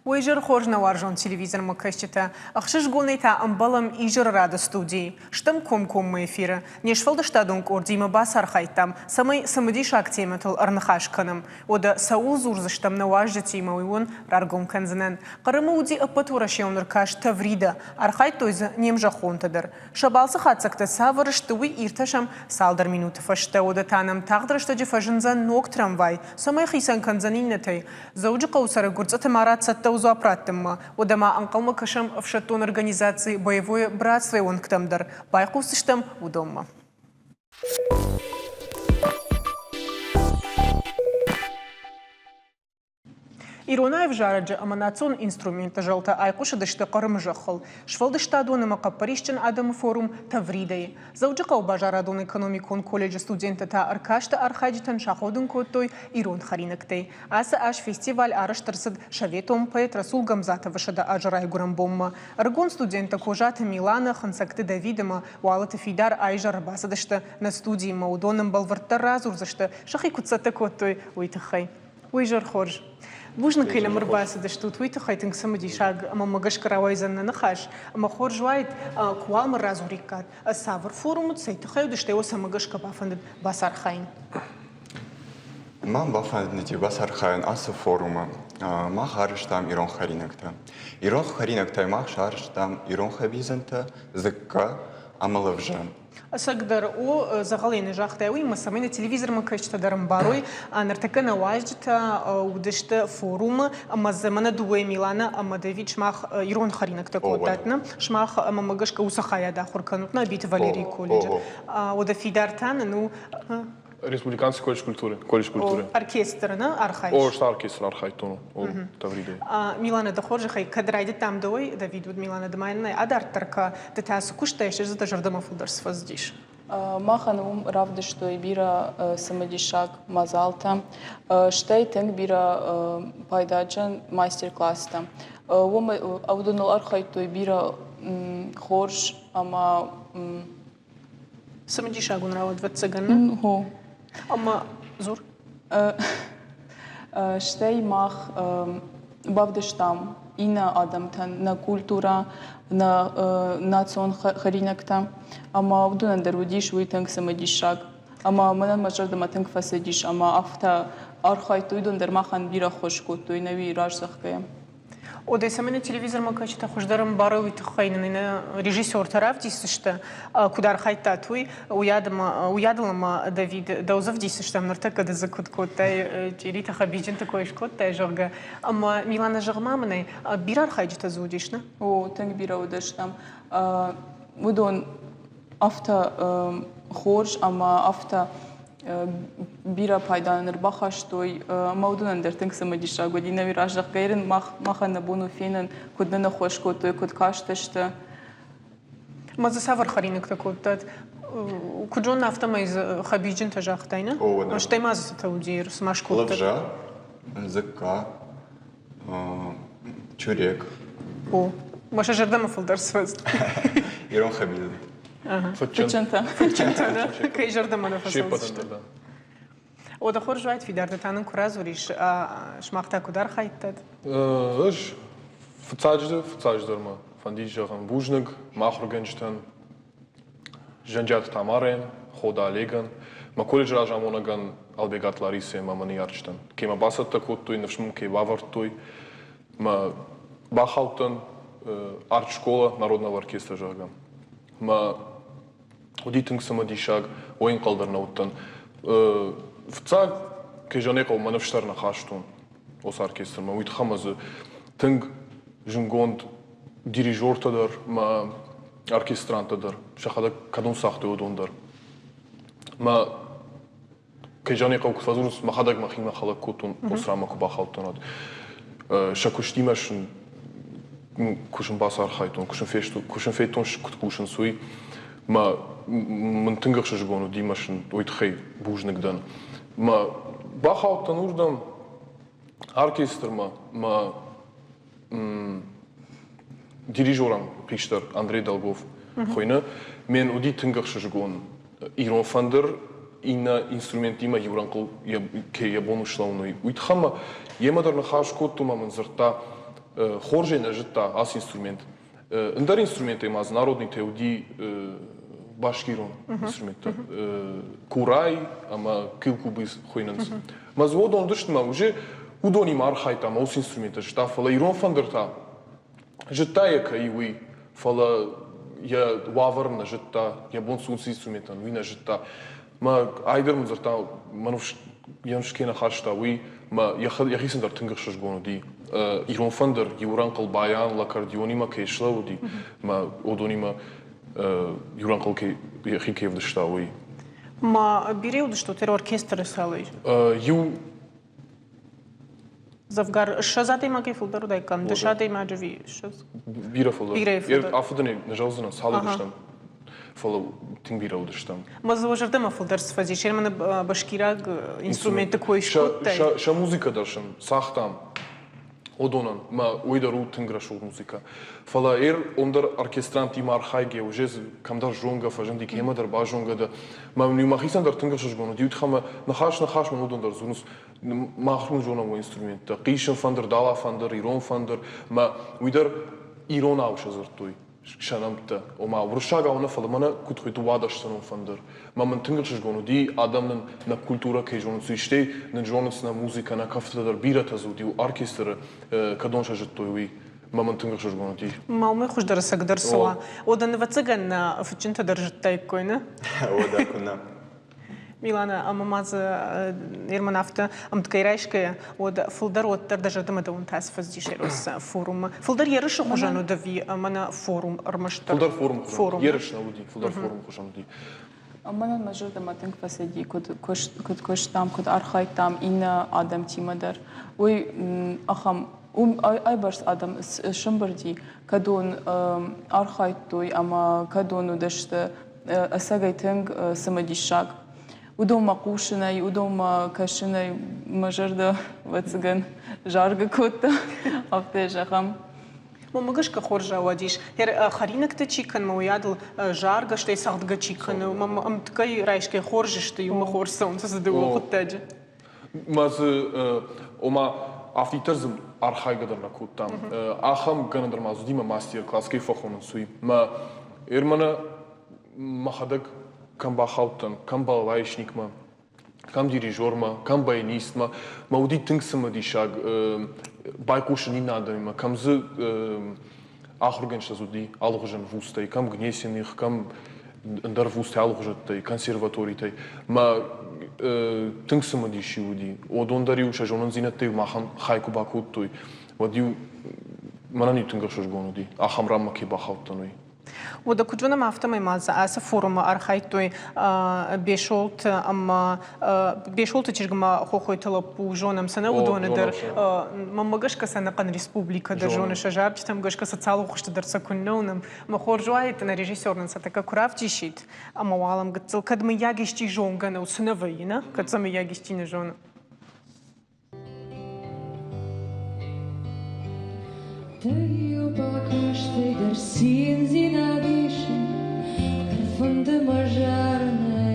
ويجر خورجنا وارجون تلفزيون مكشتة أخشش قونيتا أمبلم إيجر راد استودي شتم كوم ميفيرة نيشفل دشتادون كورديما باسر خايتام سمدي شاكتيمتل أرنخاش كنم ودا ساول زورزشتم نواجدتي مويون رارقوم كنزنن قرمودي أبت ورشيون ركاش تفريدا أرخايت تويز نيمجا خون تدر شبالس خاتسكت سافرش توي إيرتشم سالدر مينوت فشتا ودا تانم تاغدرشتا جفجنزن نوك ترامواي سمي خيسان كنزنين نتي زوج قوسر قرصة مرات ستة وزوапраттымма, удама анқалма кашам в шатон организации боевое братство и он ктамдар, байқусыштам удомма. إيرونايف جارج أماناتون إنسترومنت جالتا أيقوش دشت قرم جخل شفل دشتادون مقابريشتن عدم فورم تفريدي زوج قوبا جارادون إقونوميكون كوليج ستودنت تا أركاشتا أرخاجتن شاخودن كوتوي إيرون خرينكتي أسا أش فيستيفال أرش ترسد شويتهم بيت رسول гамзата вышада أجراي гурамбомма أرجون ستودنت كوجات ميلانا خنسكت دافيدما وعلت فيدار أيجر باسا دشت نستودي مودونم بالورتر رازور زشت شخي كتستا كوتوي ويتخي ويجر خورج بوجنا كيلا مرباس دشتوت ويت خايتن سمدي شاق اما مغش كراويزن نخاش اما خور جوايت كوال مرازو ريكات السافر فورم تسيت خيو دشتي وسا مغش كبافند باسار خاين ما بافند نتي باسار خاين اس فورم ما خارج تام ايرون خارينكتا ايرون خارينكتا ما خارج تام ايرون خبيزنتا زكا امالفجان أقدر أو زغلين جاختاوي مسامين تلفزيون ما كشت درم باروي نرتكنا واجدة ودشت فوروم أما زمان دوي ميلانا أما دافيد شماخ يرون خرينك تقولتنا شماخ أما مجش كوسخايا داخل كانتنا بيت فاليري كوليج وده في دارتان إنه Республиканский колледж культуры. Колледж культуры. Оркестр, на архаич. О, что оркестр, архаитону. О, тавриде. Милана дохожи хай кадрайде там дой, Давид вот Милана домайна, адар тарка, ты тасу куштаешь, за дожардама фулдерс воздишь. Маханум равды что и бира самодишак мазалта, штейтинг бира пайдаджан мастер-класста. Вом аудунал архаиту и бира хорж, ама самодишак он равд ватсаган. Хо. Ама зур. Штей мах бавдыштам ина адамтан на культура на национ харинакта ама вдунан дарудиш уитанг самадишак ама манан мажарда матанг фасадиш ама афта архайту идун дармахан бира хошкуту инави рашзахкая Ода самene телевизор макачта хождарам барови тхайнина режиссер таравдисышта кудар хайтатуй уядалма Давид даузавдисышта нартака да закуткотай тирита хабиджин такой шкоттай жорга ама Милана жагмамнай бирар хайджта зудишна о танг бира удаштам мудон афта хорж ама афта бира пайданыр бахаштой маудунан дертинг самадиша година вираждах гайрен махана бону фенен куднана хошкотой куд кашташта маза савар харинок такоттат куджон автома из хабиджин тажахтайна штай маза таудир смашкоттат лавжа зыка чурек о маша жардама фулдерс Ирон хабиз Фачента. да? Кай жардама на фасолс. да. Ода хор жуайт фидар да танын куразуриш шмахта кудар хайттад. Ыш, фцаждырма. Фанди жаган бужныг, махргенштен, жанжат тамарен, хода леган. Ма колледж ражамонаган албегат Ларисе мамани арчтан. Кема басатта коттуй, навшмум кей вавартуй. Ма бахалтан арт школа народного оркестра жаган. Ма удитинг самадишаг ойын қалдарна уттан. Вцаг кежанеқал манавштарна хаштун ос оркестр. Ма уйтхамазы тинг жунгонд дирижортадар, ма оркестрантадар. Шахада кадун сахты удундар. Ма кежанеқал кусазурус махадаг махима халак кутун осрама кубахалтунад. Шакуштимашын кушын басар хайтун, кушын фейтун кушын суй. Ма мынтынгах шыжгону димашын ойтхай бужныкдан. Ма бахалтан урдам оркестр ма дирижерам пиштар Андрей Долгов хойна. Мен уди тынгах шыжгон Ирон фандыр ина инструмент има юранкл ке ябону шлауной. Уйтхама емадар на хашкоту мамын зырта хоржена житта ас инструмент. Înдар инструменты маз народный теуди башкирон инструменты. Курай, ама килкубис хойнанс. Маз вот он дышма уже удони мархайта мос инструменты житта фала ирон фандерта. Житта яка и вы фала я ваварна житта я бон сунс инструментан вина житта. Ма айдер музарта мануш яншкена харшта вы ма я хисен дар тынгых шашгону ирон фандер юран кыл баян лакардиони ма кешлауди ма одони ма юран кыл ке хикев дышта вы Ма береуды, что ты оркестр салый. ю Завгар шазатый маки фулдару дайкам, дышатый маджави. бира фолда афудане нажалзана салы дыштам фола тинг бира удыштам Ма завожардама фулдар сфази, шермана башкираг инструменты кой шкуттай. ша музыка даршан сахтам одонан ма уйдару тинграшул музыка фала ондар оркестрант имар хайге уже камдар жонга фажанди кема дар бажонга да ма нюмахисан дар тинграшул гону диутхама нахаш ма одондар зунус махрун жона мо инструмент қишан фандер дала фандер ирон фандер ма уйдар ирон ауша зартуй шанамта ома врушага она фала мана кутхойту вадаштан фандер ма ман тинграшул гону ди адамнан на культура ке жона суиште на жонас на музыка на кафта дар бирата зуди оркестр кадонша жтуй ма ман тинграшул гону ди Ма умай хуш дарасак дарсуа. Ода невацаган на фучинта даржаттай койна. Ода куна. Милана, амамаза ирманафта, амткайрайшкая, ода фулдар оттар даже дамада унтас фаздишерос форум. Фулдар ярышы хужану дави, мана форум армаштар. фулдар форум ярыш на луди фулдар форум хушан ди Манан мажорда матинг фасади код коштам код архайтам ина адам тимадар. Ой ахам ай барс адам шымбарди кадон архайттой ама кадону дашта асагайтинг самадишаг. Удома кушинай, удома кашинай мажорда вацган жарга кота автежахам. Мамагашка хоржа вадиш. Хер харинак те чикан мауядл жарга штай сагдга чикан. Мам амткай райшке хоржишты юма хорса он сазадыу коттаджи. маз ома афтитарзм архайгадар на коттам ахам ганадар маз дима мастер класс ке фахонун суи ма эрмана махадак кам бахалтан кам балвайшникма кам дирижерма кам баянистма мауди тингсма дишаг байкушин не надо има кам з ахургенша зуди алгожен вустай кам гнесених кам дар вустай алгожеттай консерваторитай ма тингсма диши уди одондари уша жонон зинаттай махан хайку бакуттой вадиу манани тингашош гонуди ахам рамма ке бахалтануи Ода куджуна мафта маймаза аса форума архайтой бешолт ама бешолт чиргма хохойтала пу жонам сана удонадыр мамагашка сана кан республика да жона шажар там гашка социал хошта дар сакуннонам ма хоржуайт на режиссернан са така куравтишит ама валам гцел кадма ягишти жонга на усынавайна кадсама ягишти на жона Tăiu bakaște dar sinzi na dișe Fândă majarne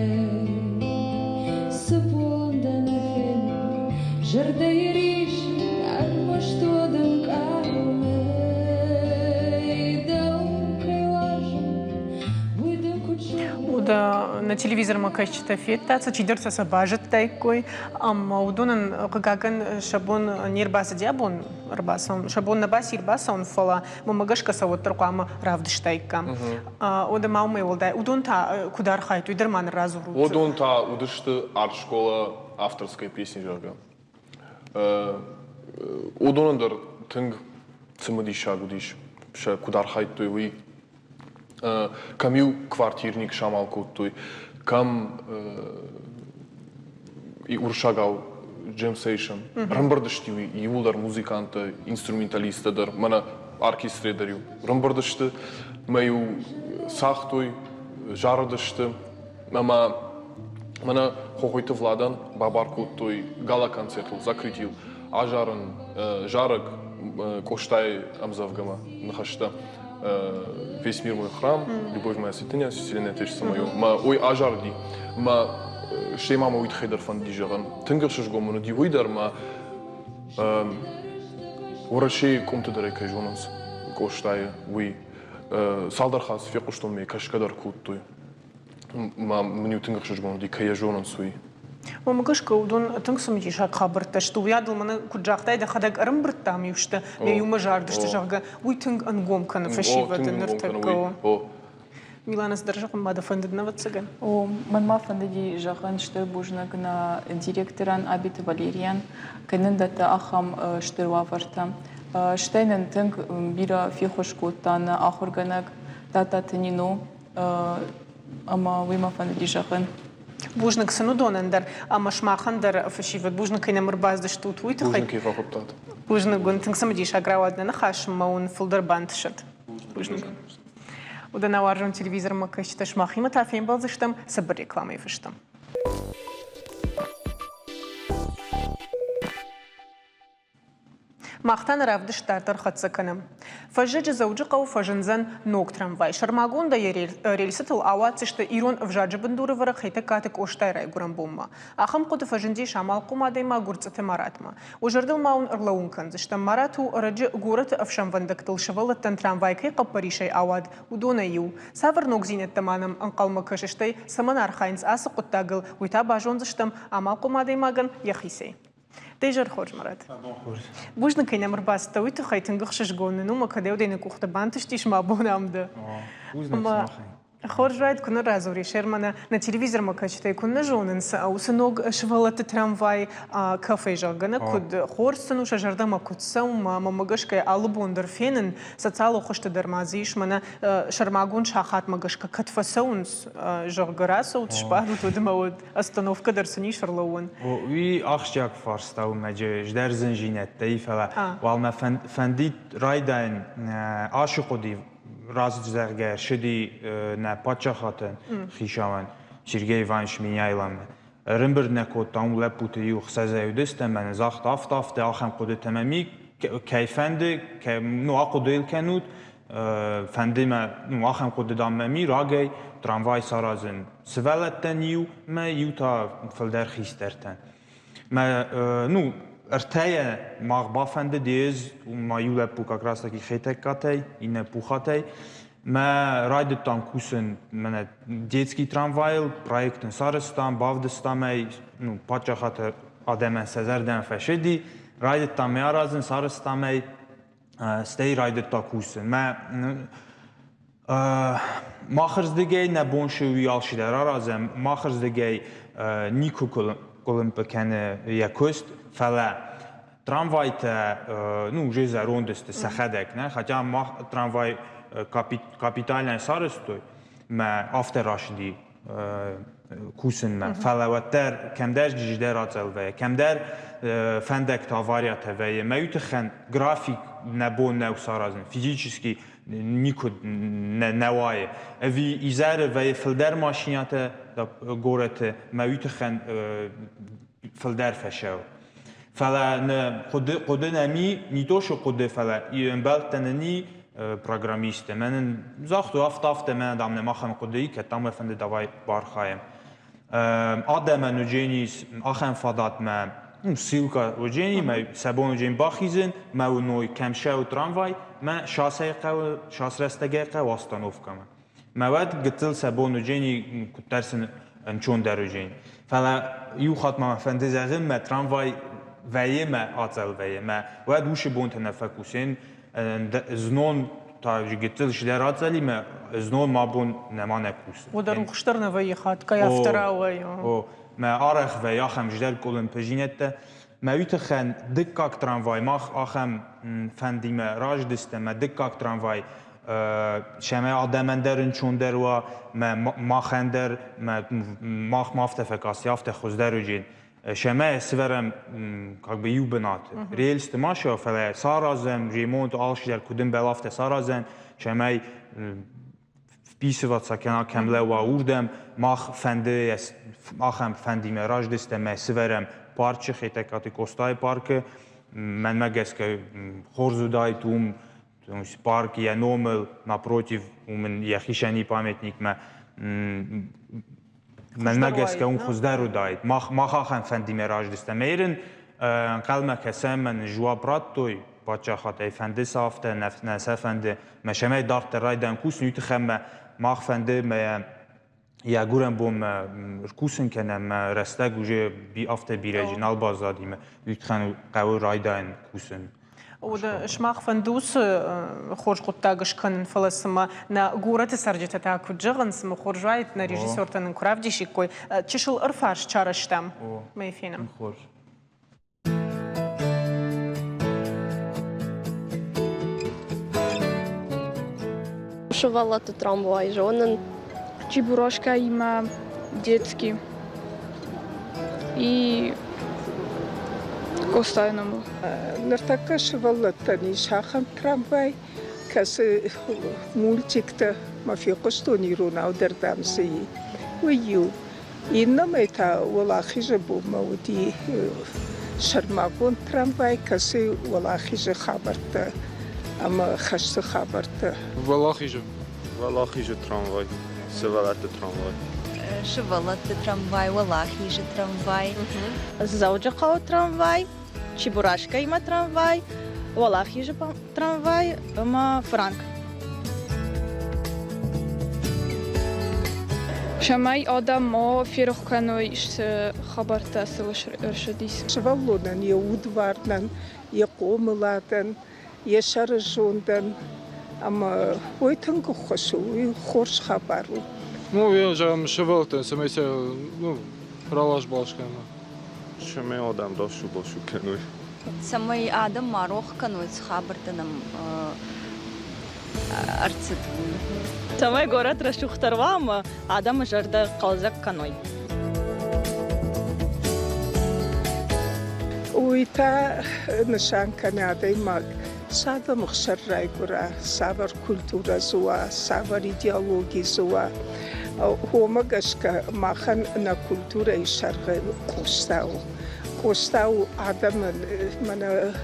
Să pondă na fene Jardă irișe Ar moșto dăm carme Dăm căiuașă Vui dăm cu ciu Ода на телевизор макачта фетта чидерца сабажет тайкой удонан каган шабон нирбаса диабон рбасон шабон на баси рбасон фала мамагашка савоттарқама равдыштайка ода маумай волдай удонта кудар хайту идерман разуру одонта удышты арт-школа авторской песни жарга одонандар тинг цимади шагудиш ша кудар хайту ви камил квартирник шамалкуттой кам и уршагал джем сейшн рамбардыштиви юлдар музыканта инструменталиста дар мана оркестредарю рамбардышты маю сахтой жардышты мама мана хохойты владан бабаркуттой гала концертл закрытил ажарын жарык коштай амзавгама нахашта весь мир мой храм, любовь моя святыня, вселенная отечество мое. Ма ой ажарди, ма шей мама уйт хейдер фан дижаган. Тингершиш гомону ди уйдар ма ورشي قمت دريك جونس قوشتاي وي صادر خاص في قشطون مي كاش قدر كوتوي ما منيو تنقش جون دي كيا جونس وي ومقش كودون تنقسم يشاك خبرتش تو يادل من كجاقتاي ده خدك أرم برتام يوشته يوم جاردش تجاقة ويتنق أنقوم كان فشيفة النرتكو Милана сдержала мада фандидна ватсаган. О, манма фандиди жахан штыр бужнак на директоран Абит Валериан, кенендата ахам штырваварта. Штейнен тынк бира фихошкутан ахорганак тата тенину, ама вима фандиди жахан. Бужнак санудонендер, ама шмахандер фашиват бужнак инамр баздаш тут уйта хай. بوجنا كيف أخبطات Бужнак гон тынк самадиш агравадна нахаш маун фулдер бандшат. Бужнак. Удана варжон телевизор макашта шмахима тафин балзыштам сабыр рекламой фыштам. مختن رفت شتر خط کنم. فجج زوج قو فجنزن نوک تراموای. شرماگون دا ریلست الآوات تشت ایران فجاج بندور ورق خیت کاتک اوشتای رای گرام بوما. آخم قد فجندی شمال قوم دیما گرزت مرات ما. وجردل ماون ارلون کن زشت مراتو رج گورت افشم وندکتل شولت تن تراموای کی قبریشای آواد ودون یو. سافر نوک زینت تمانم انقل مکششتای سمن ارخاینز آس قطعگل ویتا باجون زشتم آمال قوم دیما گن یخیسی. تيجر خورج مرات. بوجنا كينا مرباس تويتو خايتن قخشش قولنا نوما كديو دينا كوخت بانتشتيش ما بونا عمدا. خورج رايد كنا رازوري شيرمانا на телевизор макачтай كنا جوننس أو سنوق شفلت ترامواي كافي جاغنا كود خورسنو شجردا ما كود سوم ما مغش كي ألبوندر فينن ساتالو خشت درمازيش منا شرماغون شاخات مغش كتفسونس جاغراس وتشبه تودمود остановка درسني شرلون. وي أخشيك فارستاو مجا جدار زنجينات تيفلا والما فنديت رايدين عاشقودي رازجزرگر شدی نه پاچخاتن خیشاون چرگی وانش میایلام رنبرد نکوت تام لپوت یوخ سازیودست من زخت آفت آخم قد تمامی کیفنده که نو آقدیل کنود فنده ما نو آخم قد داممی راگی تراموای سرازن سوالتن یو ما یو تا فلدر خیسترتن ما نو ارتای مغبا فنده دیز و ما یوله پوکا کراستا کی خیتک کاتی اینه پوخاتی ما راید تام کوسن من دیتسکی تراموایل پروژکتن سارستان باودستامی نو پاچا خاطر آدم سزردن فشدی راید تام میارازن سارستامی ستی راید تا کوسن ما خرز دیگه نبونشوی آلشی در آرازم ما خرز دیگه نیکو کلم بکنه یکوست فلا تراموای تا نو جزء روندست سخدک نه خاطر ما تراموای کاپیتال سارستوی ما آفتر راشدی کوسن ما فلا وتر کم در جدر آتل وی کم در فندک تاواریات وی ما یوتخن گرافیک نبون نو سارازن فیزیکیسکی نیکود نوای اوی ایزار وی فلدر ماشینات گورت ما یوتخن فلدر فشاو فلا خود نمی نیتوش خود فلا اینبال تننی پروگرامیست من زاختو آفت من دام نماخم خودی که تام فند دوای بارخایم آدم نوجینیس آخم فادات من سیلکا وجینی ما سبون وجین باخیزن ما و نوی کمشه و تراموای ما شاسه قو شاس رستگه قو واستانوف کم ما ود قتل سبون وجینی کترسن انچون در وجین فلا یو خاط ما فند زغم ما تراموای ویه ما آتل ویه ما ود وش بون تنفکوسین زنون تا قتل شدر آتلی ما زنون ما بون نمان کوس ودارم خشترنا ویه خاط که افترا ویه ما آرخ و یا خم جدر کلن پجینت ما یوتخن دکاک تراموای ما آخم فندی ما راج دسته ما دکاک تراموای شما آدمان درن چون در و ما خندر ما مافت فکاسی افت خوز در وجین شما سوارم که بیو بنات ریلست ماشو فلا سارازم ریمونت آلش در کدوم بلافت سارازم شما بیسوات سکنه کمله و اوردم ما فنده آخم فندی مراج دسته ما سوارم پارچه خیلی کاتی کوستای پارک من مگس که خورزو دای توم парк я номер напротив у меня я хищный памятник من مگس که اون خزدارو داید ما خواهم فندی مراج دستم ایرن قلمه کسیم من جواب رات توی պատճախատ էյֆանդե սավտը նասաֆանդը մշամայ դարտը ռայդան կուսն յուտ խմը մախֆանդը մը Ягурам бом ркусен кенем растаг уже би авте бирежинал базадим ютхан قاو رايدان كوسن وده شماخ فندوس خورج قطاقش كان فلسما نا غورة سرجت تاكو جغن سما خورجايت نا ريجيسور تنن كرافدي شيكوي تشل ارفاش چارشتم ما يفينم خورج Шувала трамвай, жонен. Чебурашка има детский и костайному. Нартака шваллаттани шахам трамвай, кас мультик-то мафиқостони рунау дардамси. Уйю. Иннама это валахи же бумауди шармагон трамвай, кас валахи же хабарта, ама хашты хабарта. Валахи же трамвай. Шевалат трамвай. Шевалат трамвай, валахи же трамвай. Зауджахау трамвай, Чебурашка има трамвай, Валахи же трамвай, ама Франк. Шамай адам мо фирохканой хабарта сылыш ыршадис. Шваллонан я удварнан, я комыладан, я шарыжондан. Ама ойтан кухашу, и хорш хабару. Ну, я же шевалта, самайся, ну, ралаш балшкана. Шаме адам дошу бошу кенуй. Самай адам марох кануй с хабартаном арцитун. Самай город расшухтарва, ама адам жарда қалзак каной. Уйта нышан канадай маг. Сава махшар райгура, савар культура зуа, савар идеология зуа. Хомагашка махан на культура и шарга костау. Костау адам мана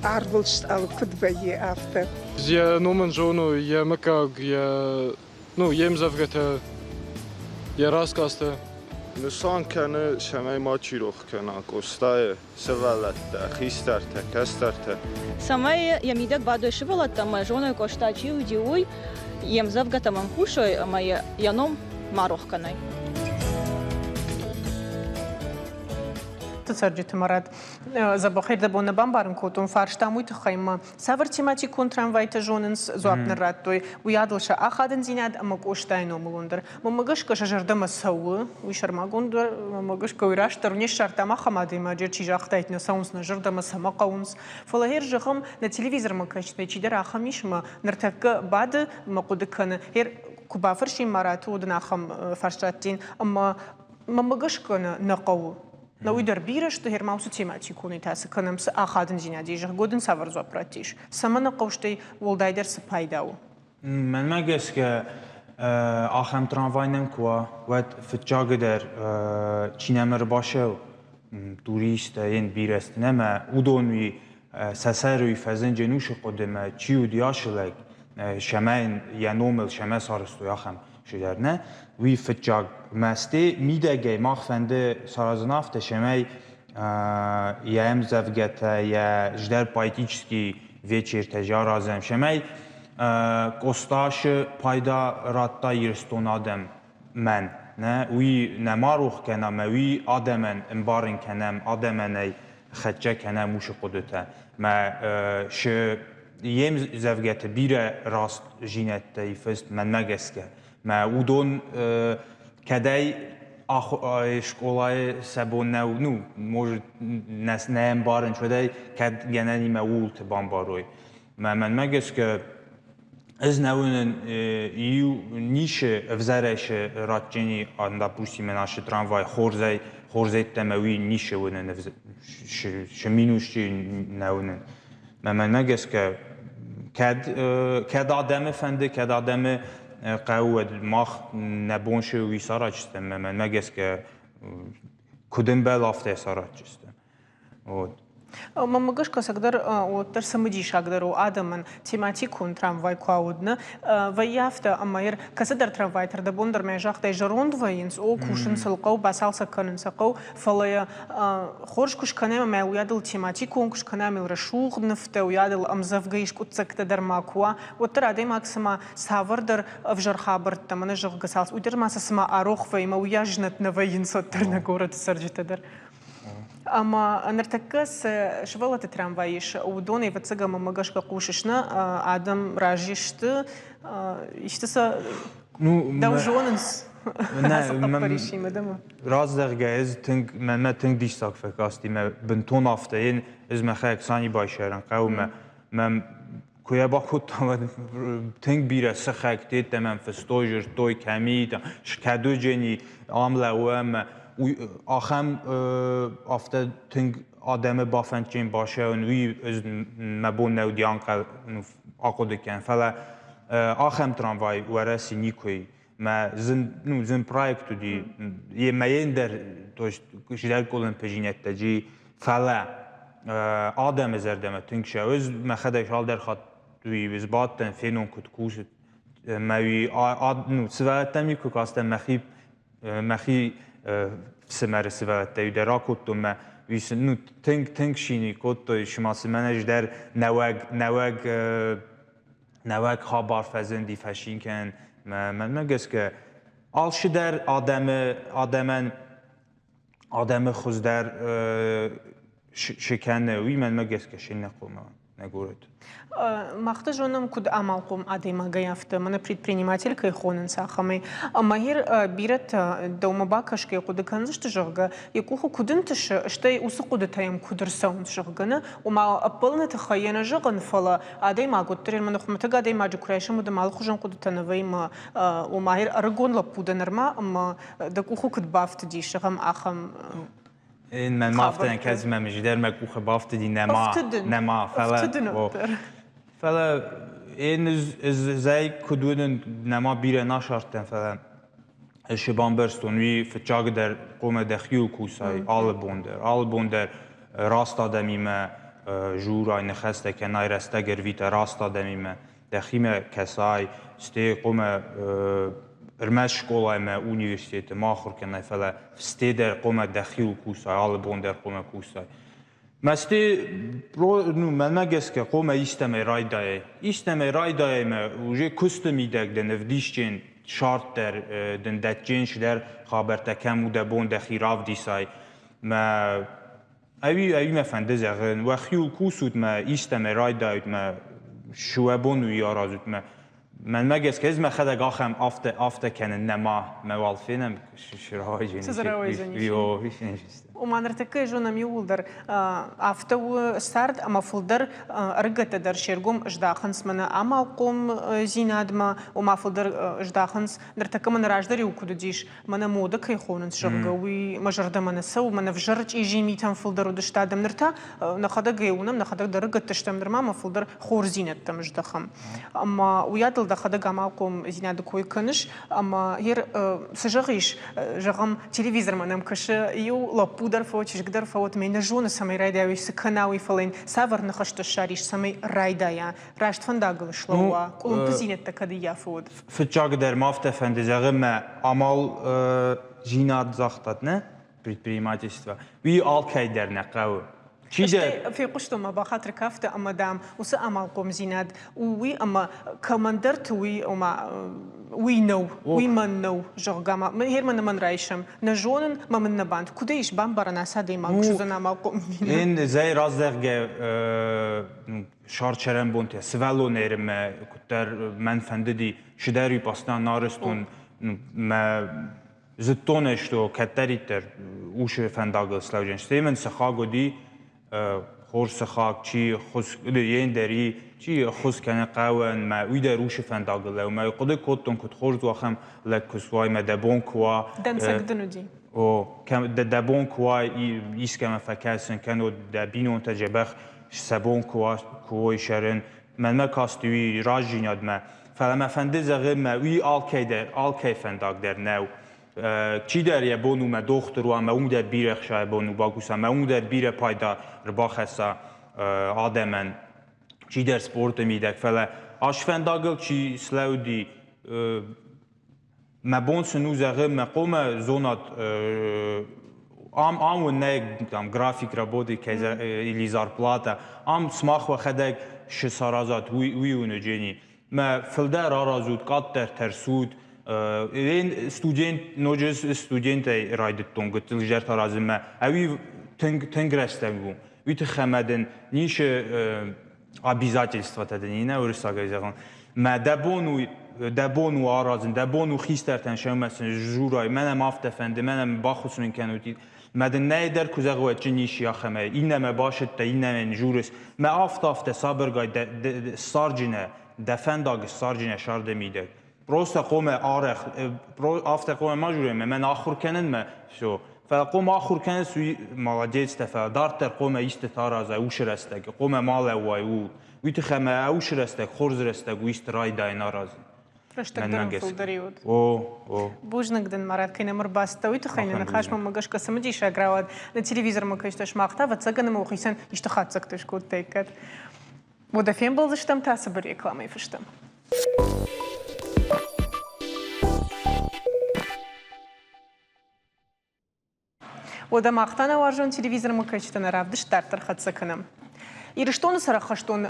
арвелст ал кудвае автор. Я номен жону, я макаг, я, ну, ем завгата, я раскаста. Нусан кене шаме мачирох кена, костае, севалатта, хистарта, кастарта. Самай ямидак бадой шивалата, ама жоной коштачи удиуй, ем завгата мамхушой, ама яном марохканой. تسرجت مرات زبخير دبونا بامبارن كوتون فارشتاموي تخيما سافرتيماتي كون ترامواي تجوننس زوابن راتوي ويادلش اخادن زيناد اما كوشتاينو ملوندر ممغش كشجردما سو ويشرما غوندر ممغش كويراش ترنيش شرطما خمادي ما جير چيجاختايت نساونس نجردما سما قاونس فلاهير جخم на телевизор مكشتي چيدر اخميش ما نرتك بعد مقودكن هير كوبافرشي مراتو دناخم فرشتين اما ممغش كن نقو نويدر بيرش تهر ماوسو تيماتي كوني تاس كنمس اخادن زينادي جه годن سافرزو براتيش سمنا قوشتي ولدايدر سپايداو من ما گس که آخم ترامواینم کوا وقت فتجاگدر چینمر باشه توریست ین بیرست نما اودونوی سسروی فزن جنوش قدمه چیو دیاشلک شماین یا نومل شما سارستو آخم شدر نه وی فتجاگ مستی میدگه ماخفنده سارزنافت شمای یا ام زفگته یا جدر پایتیچسکی ویچیر تجار ازم شمای قستاش پایدا راتا یرستون آدم من نه وی نماروخ کنم وی آدمن انبارن کنم آدمنی خدچه کنم موش قدرته ما ش یم زفگته بیره راست جینت تایفست من مگسکه ما اودون کدای شکلای سبون نو موج نسنام بارن شده کد گنانی مولت بامباروی من مگس که از نوون یو نیش افزارش راتجنی آن دپوسی مناش تراموای خورزه تموی نیش ونن شمینوشی نوون من مگس که کد آدم فنده کد آدم قوت ماخ نبونش وی سارا چستم من مگس که کدوم بل آفته سارا چستم ممگش کس اقدر و در سمجیش اقدر و آدمان تماتیکون تراموای کاودن و یافته امیر کس در تراموای تر دبون در میجاق دیجروند و اینس او کوشن سلقو بسال سکنن سقو فلای خورش کش کنیم ما ویادل تماتیکون کش کنیم الرشوق نفته ویادل امزفگیش کت سکت در ماکوا و تر عدی ماکسما ساور در افجر خابرت تمنه جغ گسالس و در ما سما آروخ و ما ویاجنت نوین صد در نگورت سرجت در أما نرتكز شغلة تراموايش ودوني فتسجى ممجش كقوششنا آدم راجيشت يشتسا دو جونس راز درجة تنگ ما تنگ دیش ساق فکاستی ما بنتون آفتین از ما خیلی کسانی باشرن قوم ما کویا با خود تنگ بیره سخک تیت من فستوجر توی کمی شکدو جنی عامله و آخام آفته تنگ آدم بافنچین باشه و نوی از مبون نودیان که آقوده کن فلا آخام تراموای ورسی نیکوی ما زن پرایکتو دی یه ماین در توش شدر کلن پجینت تجی فلا آدم زردم تنگ شه از ما خدایش حال در خاط دوی وزباتن فینون کت کوشت ماوی سوالت تمی که کاستم مخی سمر سوالت تایی در آکوتو ما ویسن تنگ شینی کتو شما سمنش در نوگ خابار فزندی فشین کن من مگس که آلش در آدم خوز در شکنه وی من مگس که شین نقوم نگورد مخته جونم کد عمل قوم عدیما گیافته من предприниматель که خونن ساخمی اما هیر بیرت دوم باکش که کد کنزش تجربه یکوه کدن تش اشتای اوس کد تایم کدر ساوند تجربه و ما اپلن تخیل نجگن فلا عدیما کد ترین من خمت عدیما جکرایش مود مال خوشن کد تنوی ما و ما هیر ارگون لپود نرما اما دکوه کد بافت دیش هم آخم این من مافتن کسی من مجدر مکوخ بافت دی نما فلا این زی کدون نما بیره نشارتن فلا شبان برستونوی فتشاگ در قوم دخیو کوسای آل بوندر راست آدمی ما جورای نخسته که نای رسته گرویت راست آدمی ما دخیم کسای ستی قوم ارمش شکولای ما اونیورسیت ما خور کنای فلا ستی در قوم دخیو کوسای آل بوندر قوم کوسای مستی من مگس که قوم ایستم رای دای ما وجه کستمی دک دن افدیشچین شارت در دن دچینش در خابرت کم و دبون دخی راف دیسای ما اوی مفنده زغن و خیو کوسود ما ایستم رای داید ما شوابون و یارازود ما من مگس که از ما خدق آخم آفته کنن نما موالفینم شراهای جنیشی و ما نرتكي جونا ميولدر افتو ستارت اما فولدر رجت در شيرجوم اجداخنس من اما قوم زينادما وما فولدر اجداخنس نرتكي من راجدري وكوديش من موده كي خونن شغوي مجرد من سو من فجرت يجي ميتن فولدر ودشتادم نرتا نخدق يونم نخدق درجت تشتم درما ما فولدر خور زينت تمجدخم اما ويادل دخدق اما قوم زيناد كوي كنش اما هير سجغيش جغم تلفزيون منم كش يو لابو در فوت شقدر فوت من جون سمي رايدا ويس كناوي فلين سافر نخشت الشاريش سمي رايدا يا راشت فنداغل شلوا كلهم تزينت تكدي فود فتشاق در مافته فندزاغ ما عمل جينات زاختت نه предпринимательство وي алкай در نقاو في قشتو ما بخاطر كافته اما دام وس عمل قوم زيناد وي اما كماندرت وي وما وي نو وي من نو جوغاما هير من رايشم نجونن ما من نباند كوديش بامبرنا سادي ما شوزنا ما قوم ان زي رازدغ شارچرن بونت سوالو نرم كتر من فنددي شداري باستان نارستون ما زتونشتو كتريتر وش فنداغل سلاوجن ستيمن سخاغو دي خورس خاک چی خوش یین داری چی خوش کنه قوان ما ویده روش فنداغله و ما قد کتون کت خورد و خم لکسوای ما دبون کوا دنسگدنو دی او کم دبون کوا ایس کم فکرسن کنو دبینون تجبخ سبون کوای شرن من ما کاستوی راجیناد ما فلما فنده زغم ما وی آلکی فنداغ در نو چی در یه بونو ما دختر و ما اون در بیره خشای بونو باکوسا ما اون در بیره پایدا رباخسا آدمن چی در سپورت میدک فلا آشفنداگل چی سلودی ما بون سنوزه ما قوم زونات ام و نه tam grafik работы или зарплата ам смах و خدك شسارازات وی ونجني ما فلدر رازود قطر ترسود این студент نوجس студент رايدتون قلت لجرت رازم ما اوي تنگرستم وی تخمدن نیش обязательства تدنينا ورساگا ما دبونو آرازن دبونو خیسترتن شمسن جورای منم آفتفنده منم باخوسون کنوتی مدن نه در کوزه چه نیشی آخمه اینم باشد تا اینم جورس ما آفتافته صبرگای سارجینه دفنداگ سارجینه شارده میده پروست قوم آرخ آفته قوم ماجوره من آخر کنن ما شو فقوم آخر کنن سوی مالجیت تفا دارتر قوم ایست تاراز اوش رستگ قوم مال وای او ویت خمه اوش رستگ خورز رستگ ویست رای دای ناراز رشتقدرم فلدريود او بوجنقدن مرات كاين مرباستا ويتخيل نخاش ما ماقاش كسمدي شاغراود التلفزيون ما كايشتش مقطع وتسجن ما وخيسن يشتخات سكتش كود تيكت ودا فين بلزشتم تاسب ريكلامي فشتم ودا مقطعنا وارجون تلفزيون ما كايشتن رافدش تارتر خد سكنم Ирштон сарахаштон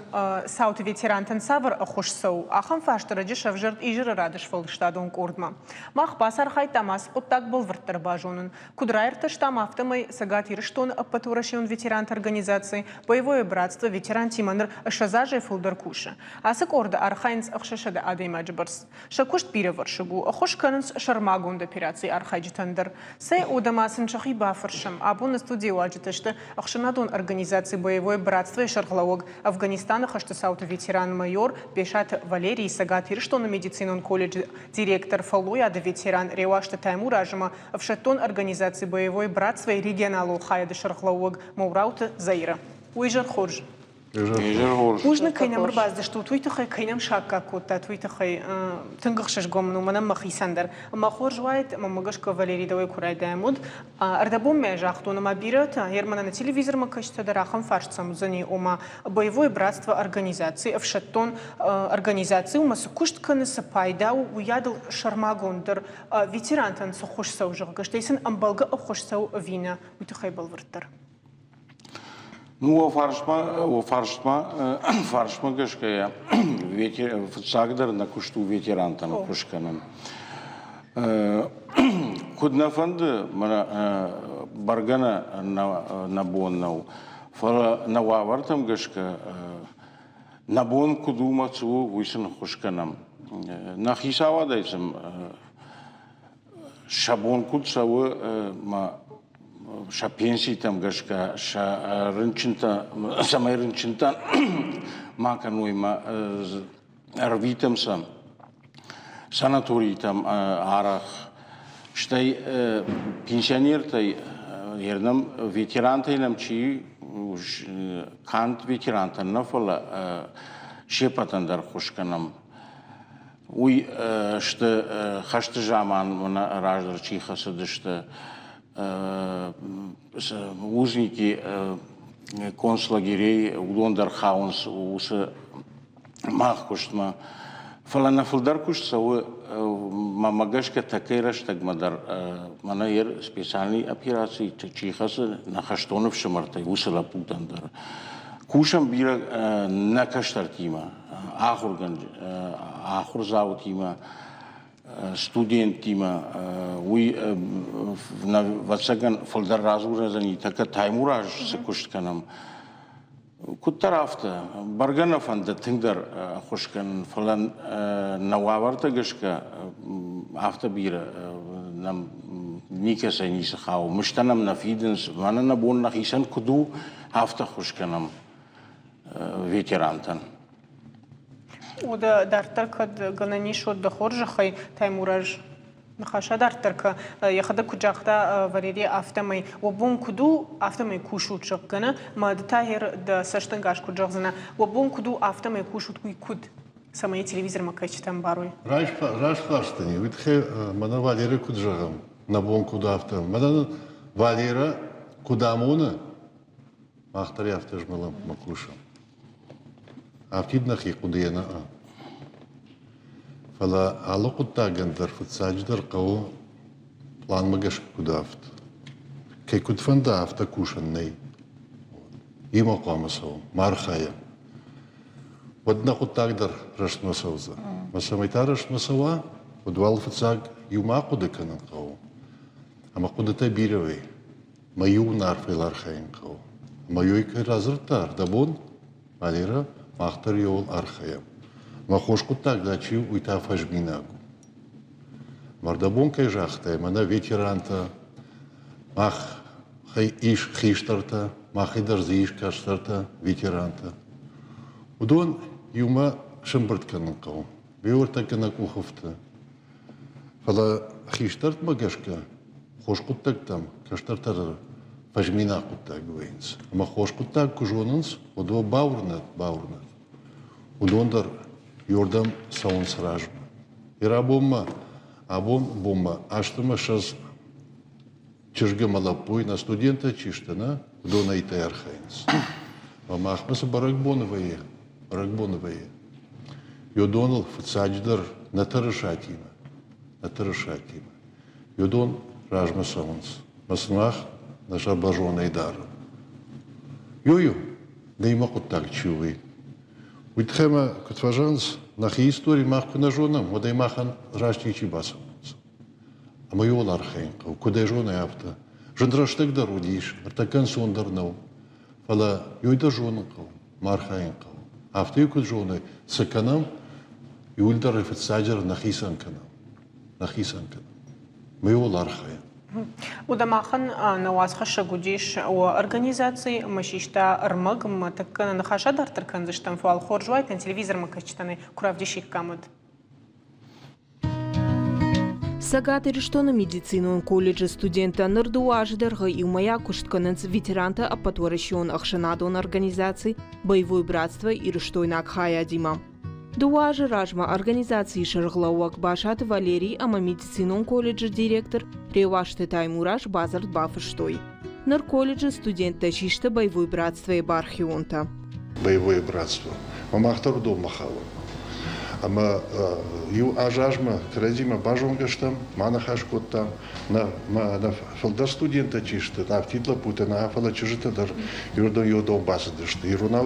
саут ветерантен савр охушсау ахам фаштраджи шавжарт ижир радыш фолштадон курдма мах басар хай тамас оттак был вртер бажонун кудрайрташ там автомой сагат ирштон апатурашион ветерант организации боевое братство ветеран тиманр шазаже фолдеркуша асык орда архайнс ахшашада адеймаджбарс шакушт пиреваршигу охуш канс шармагунда операции архайджтандер сей удамасын шахи бафаршам абун студии ваджиташта ахшанадон организации боевое братство Шархлауг Афганистана хаштасаут ветеран-майор Пешат Валерий Сагат Ирштон медицинон колледж директор Фалуя да ветеран Ревашта Таймур Ажима в шатон организации боевой братства и регионалу Хайда Шархлауг Маураута Заира. Уйжар Хорж. Можно кайнам рбазда что твитахай кайнам шакка кота твитахай тынгахшаш гомну манам махисандер ама хоржвайт мамагашка Валерий давай курай даймуд ардабом межахтуна мабирата ермана на телевизор макашта дарахам фаршцам зани ома боевое братство организации в шаттон организации ума сукуштканы сапайдау уядал шармагондер ветерантан сухушсау жагаштейсен амбалга охушсау вина твитахай балвартар. Ну, фаршма гашкая фсагдер на кушту ветеранта на кушканам. Кудна фанды баргана на боннау. Фара на вавартам гашка на бон кудума цу висен кушканам. На хисава дайсам шабон кудсавы ма ша пенсии там гашка ша рынчинта самай рынчинта макануй ма арвитам сам санаторий там арах штай пенсионер тай ернам ветеран тай нам чи кант ветерантан нафала шепатандар хушканам уй что хашты жаман мана раждар чи хасады что узники концлагерей улондар хаунс усы махкуштма фалана фулдар куштсавы мамагашка такейраш тагмадар манайер специальной операции чихасы на хаштонов шамартай усала путандар кушам бира на каштартима ахур завутима студент има уй на вацаган фолдар разуразани така таймураж се куштканам кутарафта барганов анда тингдар хушкан фалан нававарта гашка автобира нам никаса ниса хау муштанам нафиденс вана на бон нахисан куду авто хушканам ветерантан وده دارترك جنانيش وده خرج خي تيمورج نخاش دارترك ياخد كجاخدا فريدي افتمي وبون كدو افتمي كوشوت شقنا ما دتاهر د سشتنگاش كجاخزنا وبون كدو افتمي كوشوت كود سماي телевизор ما كايش там باروي راش فاستني ويتخي منا فاليري كجاخم набон кудафта. Мадан Валера кудамуна махтари автожмалам макуша. Автиднахи кудена. فلا علاقة تاجندر في الساجدر قو план магаш кудафт. Кей кудфан дафта кушан ней. Има قامسو мархая. Одна кутагдер рашмасоуза. Масамайта рашмасова удвал фцаг юма кудеканан қау. Ама кудата биревей. Маю нарфел архаин қау. Маю икай разыртар дабон Валера махтар йол архаям. Махош кутагда чив уйта фажминагу. Мардабон кай жахтай, мана ветеранта, мах хай иш хиштарта, мах и дарзиш каштарта, ветеранта. Удон юма шамбартканан қау. Беорта канак уховта. Фала хиштарт магашка, хош кутагтам, каштартар фажмина кутаг вейнс. Ама хош кутаг кужонанс, удо баурнат. Удондар Йордам саунс ражма. Ира бомма, абом бомма. Аштама шаз чижга малапуй на студента чиштана, дона и архайнс. Махмаса баракбоновые. Йодонал фцадждар на тарашатима. Йодон ражма саунс. Масмах наша бажона и дара. Йою, да има так чувый. Уитхема кутважанс нахи истории махку на жонам, водай махан рашти чибасам. А мою лархенка, куда жона авто. Жендрашtek дарудиш, артакан сондарнау. Фала юйда жонкау, мархаенкау. Авто юкут жоны саканам, юльдар рефетсаджер нахисанканам. Мою лархаен. ودماخن نواز خش جوديش وأورجانيزاتي مشيشتا أرمج متكن نخاشة در تركن زشتن فوال خورجوي تن تلفزيون مكشتني كراف ديشيك كامد. Сагатери, что на медицину колледже студента нардуаж дерга и моя куштканец ветеранта апатуаращион ахшанадон организации боевое братство и рештойнак хая дима. Дуаже ражма организации шарглауак башат Валерий ама медицинон колледже директор реваште таймураж базарт бафаштой. Нар колледже студент тащишта боевое братство и бархионта. Боевое братство. Мамахтар дом махава. Ама ю ажажма крадима бажонгаштам манахашкоттам на фалдар студента чишта на титла путана афала чижита дар юрдон йодом басадышта ирунав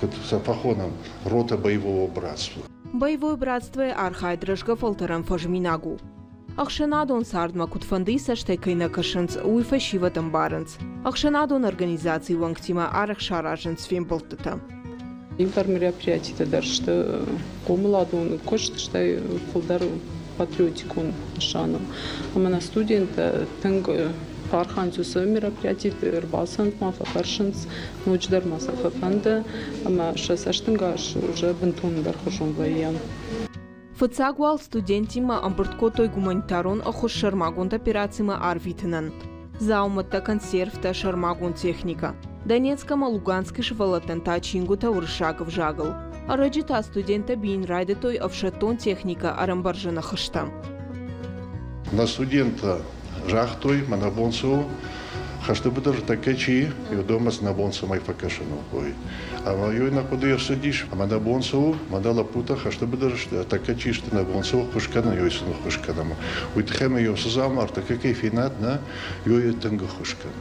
кот сапахоном рота боевого братства. Боевое братство архайдрашга фалтерам фажминагу. Ахшанадон сардма кутфанды саштекайна кашанц уйфашиватам баранц. Ахшанадон организации вангтима арахшараженц фемболтата. Импар мероприятие даже что комладун кошт что фолдар патриотикун шаном. А на студента танг парханцу со мероприятие рбасан мафахаршинс ночдар масафанда ама шасаштангаш уже бентун дархошон ваян. Фацагвал студентима амбурткотой гуманитарон ахуш шармагон операцима арвитнан. Заумата консервта шармагон техника. Донецкама Луганский швалатента чингута уршагов жагл. Араджита студента бин райдетой авшатон техника арамбаржана хыштам. На студента жахтой манабонцу хаштабыдар такачи и дома с набонцу май факашану кой. А мою на куда я сидишь, а манабонцу мандала пута хаштабыдар такачи что набонцу хушкана йойсну хушканама. Уйтхема йосзам артакакай финат на йой танга хушкана.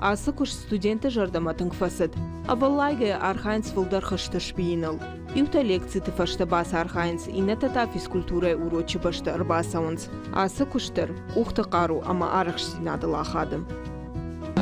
Асакуш студента жардаматынг фасад. Авалайга архайнц валдар хашта шпиинал. Иута лекции ты фашта бас архайнц и нетата физкультура урочи башта арбасаунц. Асакуштер ухта кару ама арахшти надала хадам.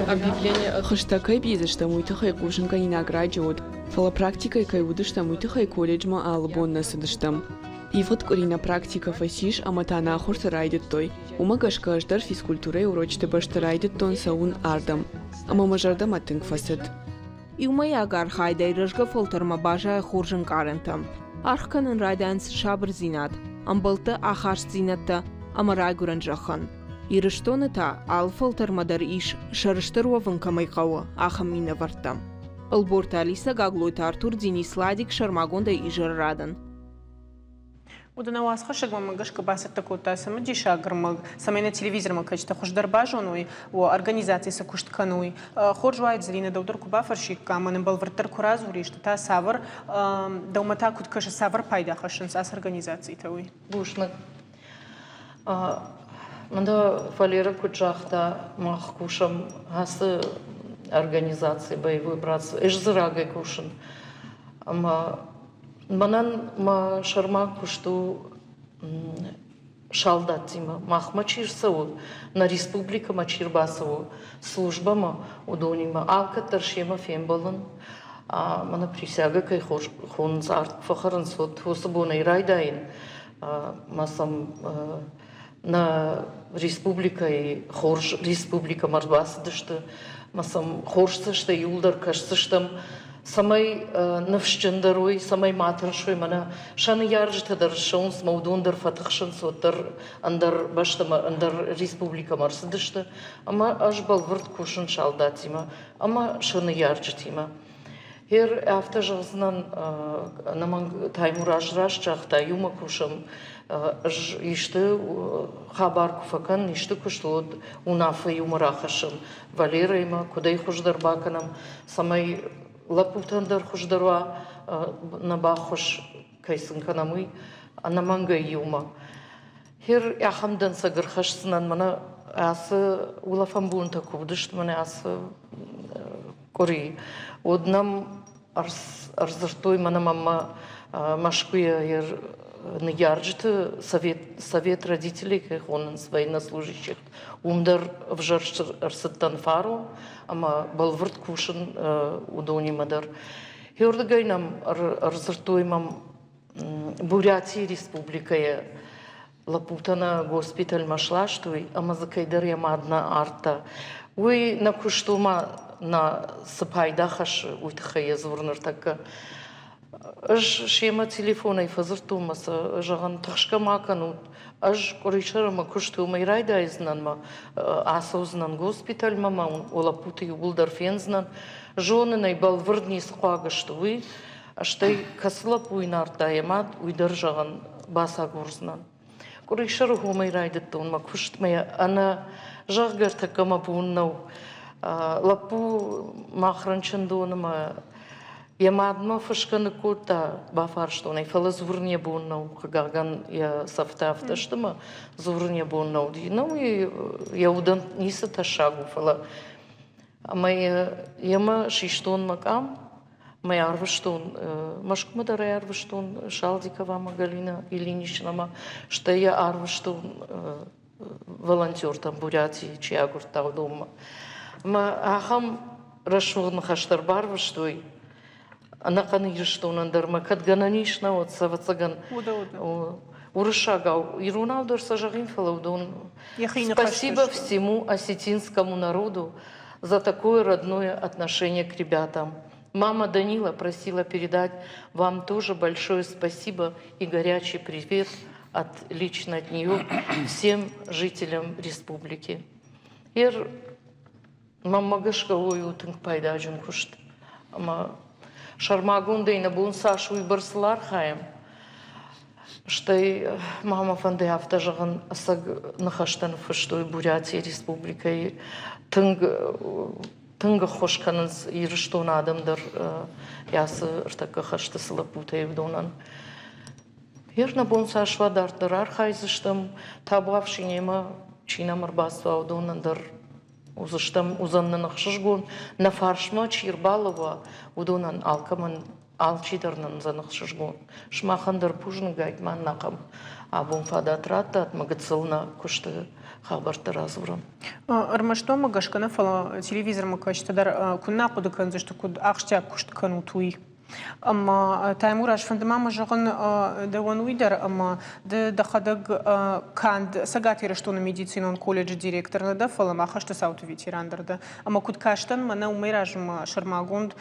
Объявление хэштагай бизнес, что мой тихай кушенка не наградиот. Фала практика и кайвуда, что мой тихай колледжма албон насадыштам. И вот корина практика фасиш, а матана хорта райдет той. Умагашка аждар физкультура и урочите башта райдет тон саун ардам. Ама мажардам атынг фасад. И умая гархайдай рожга фолтерма бажа хоржен карентам. Архканын райданс шабр зинат. Амбалта ахаш зинатта, ама райгуран жахан. И рештоната ал фолтермадар иш шарыштыруавын камайқауа, ахамина вартам. Алборта Алиса гаглойта Артур Дини Сладик шармагонда и жаррадан. ودنا واسخه شغل مگش که بحث تکوتا سمجی شاگر مگ سمینه تلویزیون مگ که خوش در باجونوی و ارگانیزاتی سکوشت کنوی خورج واید زرینه دودر کوبا فرشی کامن بالورتر کوراز وریشت تا ساور دومتا کود کش ساور پیدا خشنس از ارگانیزاتی توی بوشنگ من دا فالера кучахта мах кушам hast организации боевой братство эш зырагай кушин ама манан ма шарма кушту шалдатима махма чирсау на республика мачирбасау служба ма удонима алка таршема фембалын мана присяга кай хонс арт фахаран сот хосабона ирайдайн масам на республика и хорж республика марбас дышты масам хорсышты юлдар кашсыштым самай навшчендаруй самай матыршуй мана шаны яржты дар шонс маудундар фатахшын соттар андар баштама андар республика марсы дышты ама аж балвырт кушын шалдатима ама шаны яржтима Her автожазнан наман таймураж рашчахта юма кушам ишты хабар куфакан ишты кушлод унафа юмарахашам Валера има кудай хуждар баканам самай лапутандар хуждарва на бахуш кайсынканамый анаманга юма Her яхамдан сагырхашсынан мана асы улафам бунта кубдышт мана асы кори Однам арзартой мана мама машкуя ер наярджит совет родителей, как он военнослужащих, умдар в жарш арсаттан фару, ама балвард кушан удони мадар. Хердагай нам арзартой мам Бурятии республика лапутана госпиталь машлаштуй, ама закайдар ямадна арта. Уй на куштума на сапайдахаш уйтхая звурнар така. Аж шема телефона и фазартумаса, жаган тахшка маканут, аж коричара ма куштума ирайда изнан ма асаузнан госпиталь мама, олапута юбулдар фензнан, жены найбалвырдни схуагаштуй, аштай каслапуй нарта ямат уйдар жаган баса горзнан. Коричара хума ирайда тон ма куштмая, ана жагар така ма буннау, лапу махранчандонама ямадма фашканы кота бафарштона и фалазвурния буннау кагаган я сафтафта штама звурния буннау динау и я удан ниса ташагу фала ама яма шиштон макам моя арвштон машкма дара арвштон шалдикова Магалина Ильиничнама что я арвштон волонтер там Бурятии чиагур тавдома Ма ахам рашвурн хаштар барвштуй анаканы иштонан дарма кадгананишна вот савацаган урышагау ируналдор сажагин фалаудон Спасибо всему осетинскому народу за такое родное отношение к ребятам. Мама Данила просила передать вам тоже большое спасибо и горячий привет лично от нее всем жителям республики. Мама гашкавой утынг пайдаджын кушт. Ама шармагунда и набун сашу и барсылар хаем. Штай мама фанды автожаган асаг нахаштан фыштой Бурятия республика и тынга хошканыз ирыштон адамдар ясы ыртака хашты сылапута евдонан. Набун сашва дартарар хайзыштым табуавши нема чина марбасва аудонандар Узыштам узаннан ахшышгон на фаршма Чирбалова удонан алкаман алчидарнан занахшышгон. Шмахандар пужны гайтман нақам абун фадатрата от магацилна кушты хабарты развурам. Армашто магашкана фала телевизор макачтадар кунна кудыканзы что куд ахштя кушт канутуй. Ама таймураш фандамама жаган даван уйдар, ама дахадаг канд сагатира что на медицинон колледж директор на дафала махашта сауту ветерандарда. Ама куд каштан мана умейражма шармагунд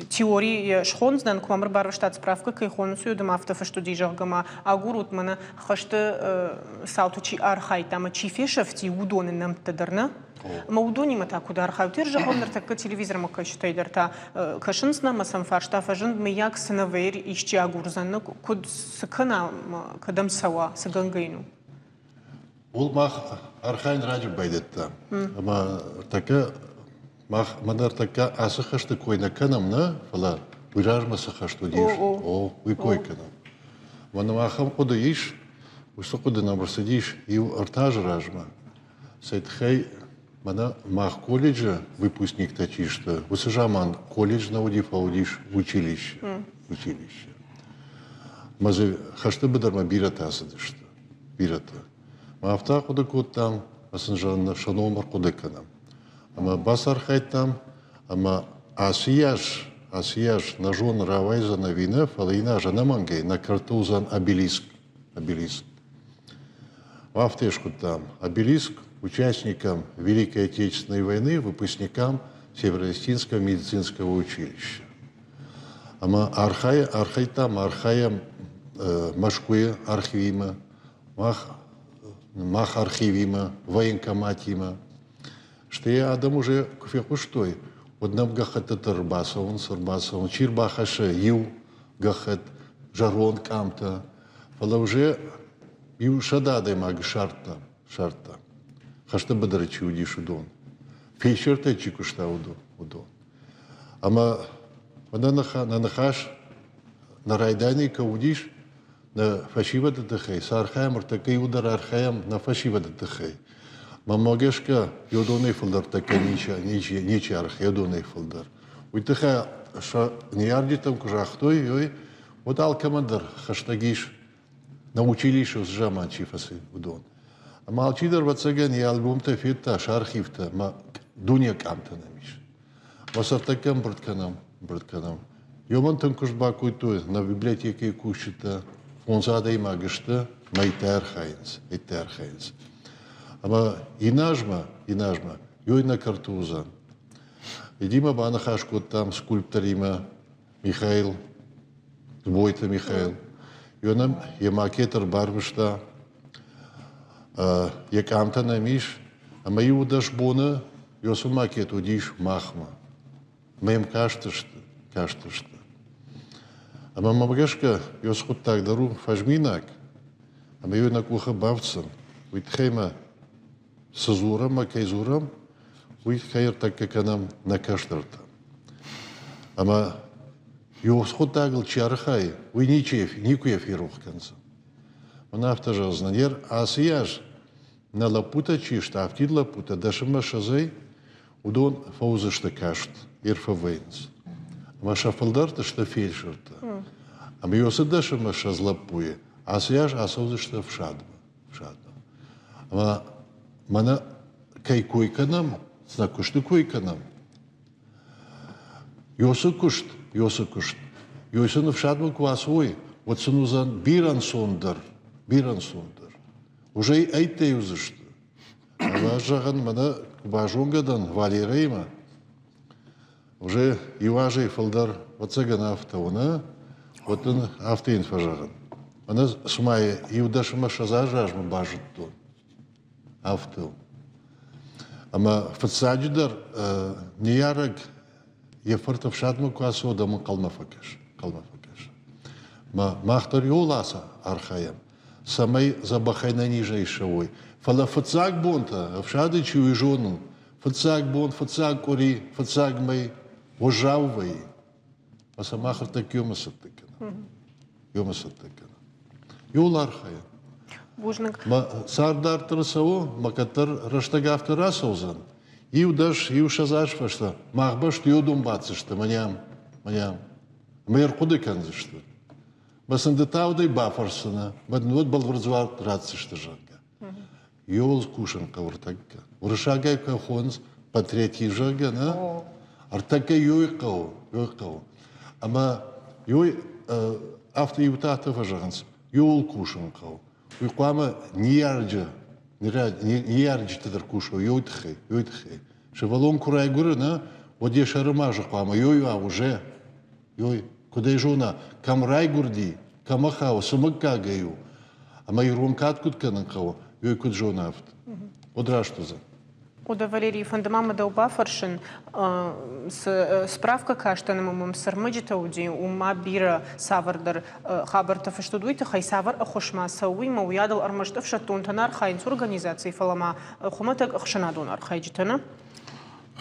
теории шхонзнан кумамр барваштат справка кай хонсую дам автофашту дижагама агурут мана хашта сауту чи архай тама чи фешафти удоны нам тадарна. Маудони мата куда архаутир жахал нартака телевизор мака считайдерта кашинсна масам фаршта фажин мияк сынавейр ищи агурзанны куд сыкына кадам сава сыгангайну. Ол мах архайн раджи байдетта. Ама така мах мадар така асыхашты койна канамна фала уйражма сыхашты диш. О, уй койкана. Вана махам куда иш, уйсо куда набрсадиш и артаж ражма. Сайтхай мана мах колледжа выпускник тачишта. Усыжаман колледж наудив аудиш училище. Училище. Мазы хашты бадарма бирата асадышта. Бирата. Ма авта куда код там, асынжанна шаномар куда канам. Ама басар хайтам, ама асияж на жон равайза на вина, фалайна жана мангей, на картузан обелиск. Обелиск. Вафтешку там обелиск участникам Великой Отечественной войны, выпускникам Северо-Остинского медицинского училища. Ама архаям машкуя архивима, мах архивима, военкоматима. Что я адам уже куфеку штой. Однам гахат тарбасован, сарбасован, чирбахаша ю гахат жарон камта. Фала уже ю шададай маг шарта. Хашта бадарачи удиш удон. Фейшерта чикушта удон. Ама на нахаш на райдани каудиш на фашива датахай. Сархаям артакай удар архаям на фашива датахай. Мамагешка йодоней фолдар така ничи арх йодоней фолдар. Уйтаха ша ниардитам кужахтой йой вот алкамандар хаштагиш на училище сжама чифасы удон. А малчидар вацага не альбом-то фитта шархивта ма дуня камта намиш. Масартакам братканам. Йоман танкушба куйтой на библиотеке кушита фонзада има гышта майтер хайнс. Ама инажма, йой на картуза. Идима банахашку там скульпторима Михаил, Двойта Михаил. Йонам ямакетер барбышта, якамта намиш, ама ю дашбона, йосу макет удиш махма. Мэм каштышты. Ама мамагашка йос худ так дару фажминак, ама йой на куха бавцам. Уитхейма сазурам, макайзурам, уитхейр так как анам на каштарта. Ама йос худ тагл чархай, уй никуев ирух канца. Она автожазнанер, а сияж на лапута чишта, автид лапута, дашима шазай, удон фаузышта кашт, ирфавейнс. Ама шафалдарта шта фельшерта. Ама йосы дашима шазлапуе, а сияж асаузышта вшадма. Ама мана кай койканам, знакушты койканам. Йосы кушт. Йосы вшадма квасой, вот сынузан биран сондар. Уже айтте юзышты. Ама жаган мана бажонгадан валерейма. Уже юажей фалдар вацаган автауна, вот он автоин фажаган. Она смая иудашима шазажажма бажит тон. Авту. Ама фацаджидар ниярак ефартов шадму квасо даму калмафакеш. Махтар юласа архаям. Самай забахайна нижайшевой. Фала фацаг бонта, вшады чуй жону. Фацаг бон, фацаг кори, фацаг май, ожаввай. А самахар так юмасаттыкана. Юл архаям. Ма сардар трасаво, макатар раштагавты расаузан. Иудаш, иушазаш фашта. Махбаш тиодум бацышта, маням. Мэр куды канзышта. Басандытаудай бафарсана, баднуот балварзвар рацышта жанга. Йол кушан кавартагка. Уршагай кахонс, патриотий жага, на? Артака йойкау. Ама йой автоиутата важанс. Йол кушан кау. Уйквама ниярджа тадыр кушау, йойтхай. Шевалон курай гуры, на? Оде шарымажа квама, йойва уже. Йой. Куда жона камрай гурди, камахау, самакагаю, а мои румкат куткананкау, йой куд жона авт. Одраштуза. Уда Валерий Фандамама Даубафаршин справка каштанамам сармаджита уди ума бира савардар хабарта фаштудуйта хай савар ахушма сауи мауядал армаштав шатун танар хайнс организации фалама хуматак ахшанадунар хайджитана.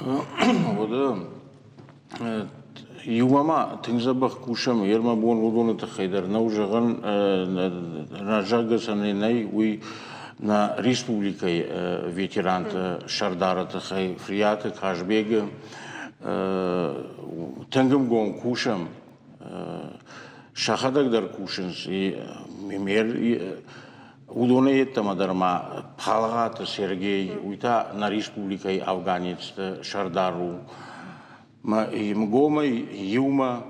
Вот Юмама тинзабах кушам ерма бон удоната хайдар на ужаган на жагасанай уи на республикой ветеранта Шардарата хай фрията Хашбега тангам гон кушам шахадагдар кушанс и мемер удоне еттама дарма палгата Сергей уита на республикой Афганец Шардару ма имгома юма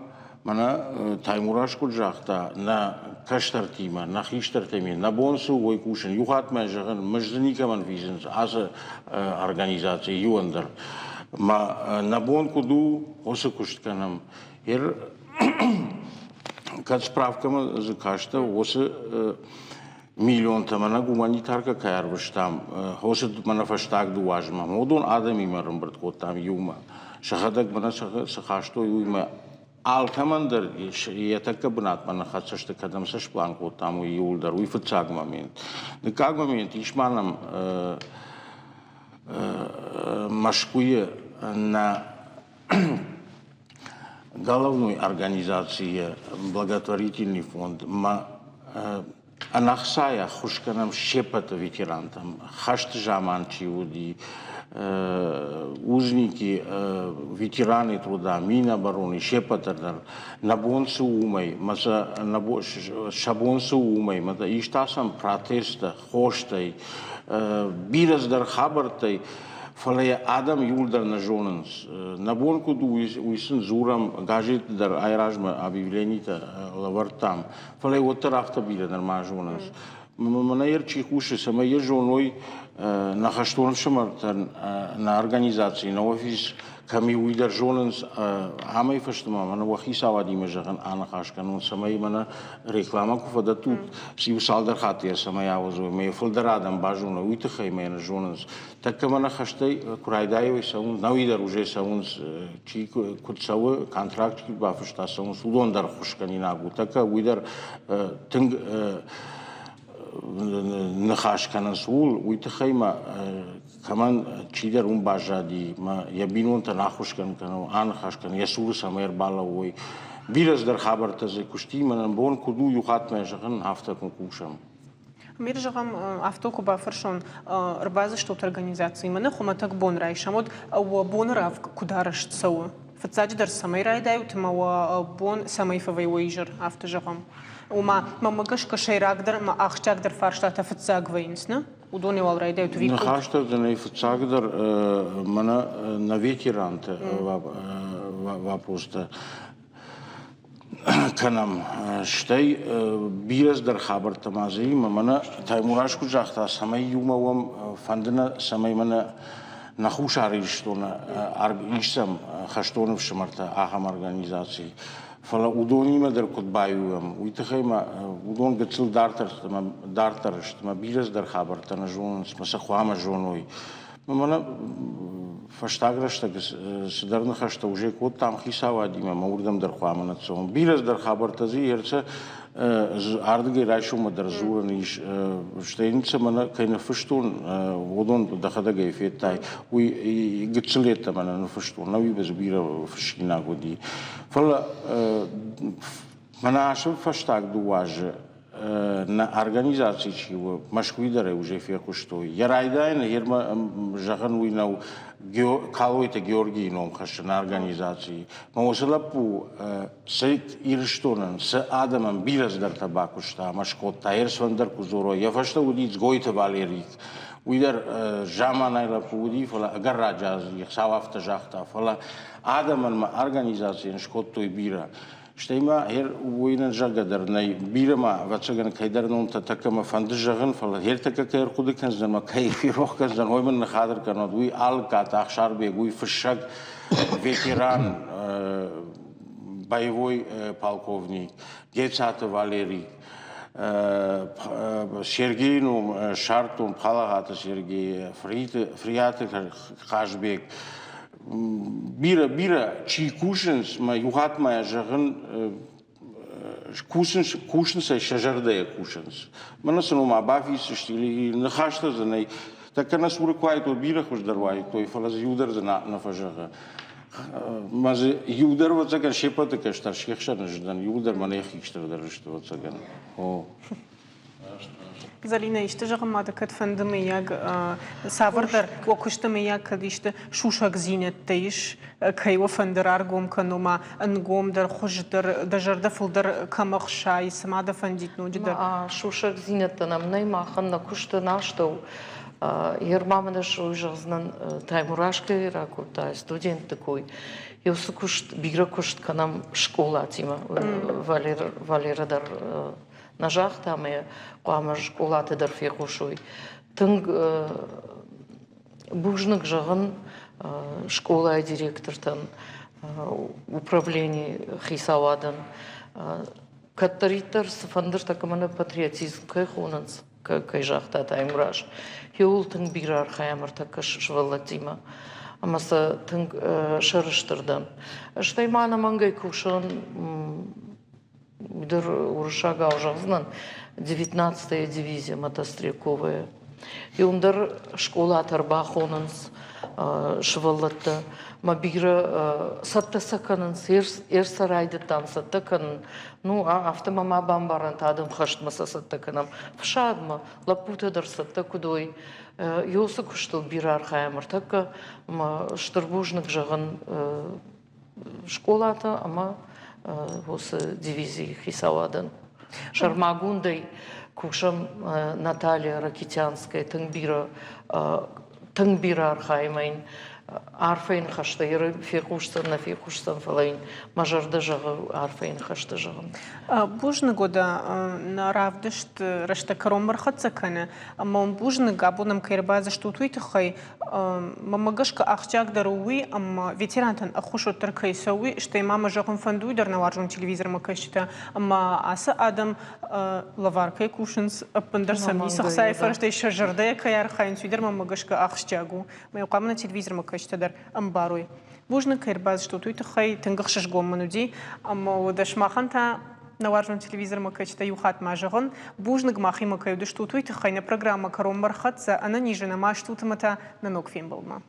мана таймурашку жахта на каштартима на хиштартеми на бонсу ой кушен юхат мәжган мәжденикаман визенс аз организация юандар ма на бонку ду осы куштканам ер кат справкама за кашта осы миллион тамана гуманитарка каярвштам осы мана фаштаг ду важма модон адам имарам брат котам юма шахадак мана сахашто юма Altamander je tako benat, maar dan gaat ze de kadam ze splan kot tam u jul daar u vertzag moment. De kag moment is manam машкуе на головной организации благотворительный фонд анахсая хушканам щепата ветерантам хашт жаманчи уди узники, ветераны труда, Минобороны, Шепатардар, Набонсу умай, Шабонсу умай, мата иштасам протеста, хоштай, Бираздар хабартай, фалая Адам юлдар на жонанс. Набонку ду уйсын зурам гажет дар айражма объявленита лавартам. Фалая оттарафта бирадар ма жонанс. Манаер чихуши сама е жоной на хаштон шамартан на организации на офис ками уидар жонанс амай фаштама мана вахи савади мажаган ана хашканун самай мана реклама куфада тут си усалдар хатер самай авозу ме фулдарадам бажуна уитахай мена жонанс така мана хаштай курайдаеви саун навидар уже саунс чи кутсава контракт ки бафшта саунс удондар хушканина гу така уидар тинг نخاش کنن سول ویت خیمه کمان چیدر اون باجادی ما یبینون تا نخوش کنن آن خاش کنن یسول سمیر بالا وی بیرز در خبر تازه کشتی من بون کدو یخات میشن هفته کنکوشم Миржагам автоку бафаршон рбазаштот организации мана хуматак бон райшамод бон рав кудараш цау фацади дар самай райдай утмава бон самай фавай вейжер автожагам وما مگش کشیراق در ما آخشاق در فرشته فتزاق وینسنا ودونی والرای دیوت ویکو. نخاشته دنی فتزاق در منا نویتیرانت واپوسته کنم شتی بیرز در خبر تمازی منا تایموراش کجاخته سمی یوم وام فندنا سمی منا نخوش آریشتونه ایشتم خشتونه فشمرته آهم ارگانیزاسی فلا удони ма дар кутбаюам уитахай ма удон гацил дартаршт ма бирас дар хабарта на жон смаса хуама жоной мана фаштаграшта сидарна хашта уже кот там хисава дима маурдам дар хуама на цон бирас дар хабарта зи ерца ардге райшума дар зураниш штейница мана кайна фаштун удон дахада гайфетай уи гацилета мана на фаштун нави без бира фашина годи фала мана ашел фаштаг дуаже на организации чего машкуидары уже феку что я райдайн ерма жахан уинау калойте Георгий ном хаш на организации маусалапу се ирштонан се адамам бираз дар табаку шта машкот таерсвандар кузоро я фашта удиц гойте валерик уидар жаманайла пуди фала гарраджаз савафта жахта фала адаман организации шкот той бира Штейма хер уинен жагадар най бирама вацаган кайдарнон та такама фандыжаган фала хер така кайр кудыкан зама кайфи рохкан зан оймен на хадр канад уи алкат ахшарбег уи фышак ветеран боевой полковник Гецата Валерий Сергейну Шартун Палагата Сергей Фриаты Хашбек бира чи кушинс ма юхат мая жагын кушинс шажарда кушинс манасну ма бафис штили нахашта занай така нас уреквайто бира хош дарвай той фалаз юдар за на фажага маз юдар вот заган шепата каштар шехшана ждан юдар манехи кштар дарышто вот заган о Залина işte jağımada katfandımı yag savardar okuştamı yag kadişte şuşak zinetteyiş kayva fandırar gom kanuma angom dar xojdar dajarda fıldar kamaq şay samada fandit nudidar şuşak zinettanam neymahan nakuşta naştav Ермамада шойжазнан таймурашка ракурта студент такой. Я усукушт бигра кушт канам школа тима Валерадар нажах там я қама школа тедер фехушой. Тынг бужнык жагын школа директортан управление хисавадан каттаритар сфандыр такамана патриотизм кай хонанс кай жахта таймураш. Юл тынг бигра архаямар така швалатима. Амаса тынг шарыштырдан. Штаймана мангай кушан Удар уршага ужазнан 19-я дивизия мотострелковая. И ундар школа тарбахонанс швалатта мабира саттасакананс ерсарайды там саттакан ну автомама бамбаран тадым хаштмаса саттаканам фшадма лапутадар саттакудой Йосы куштыл бирар хаймар така штырбужник жаган школата ама осы дивизии хисавадан. Шармагундай кушам Наталья Ракитянская тыңбира архаймайн арфайн хашта еры фекуштан на фекуштан фалайн мажарда жагы арфайн хашта жагын. Бужны года на равдышт рашта каромар хатсакана, amma бужны габунам кайрбазы что туйтахай мамагашка ахчак даруи, amma ветерантан ахушо таркайсауи, что и мама жагын фандуйдар на варжун телевизор макашта, amma аса адам лаваркай кушинс аппандар сами сахсайфар, что еще жардая каяр хайн сюдер мамагашка ахчагу, мой укам на телевизор макашта. Штадар амбаруй. Бужны кайрбаз что туйты хай тынгахшиш гоммануди, амма дашмаханта на варжун телевизор макачта юхат мажагон, бужны гмахи макаюды что туйты хай на программа каром бархатца, она ниже на маш тутамата на ног фимбалма.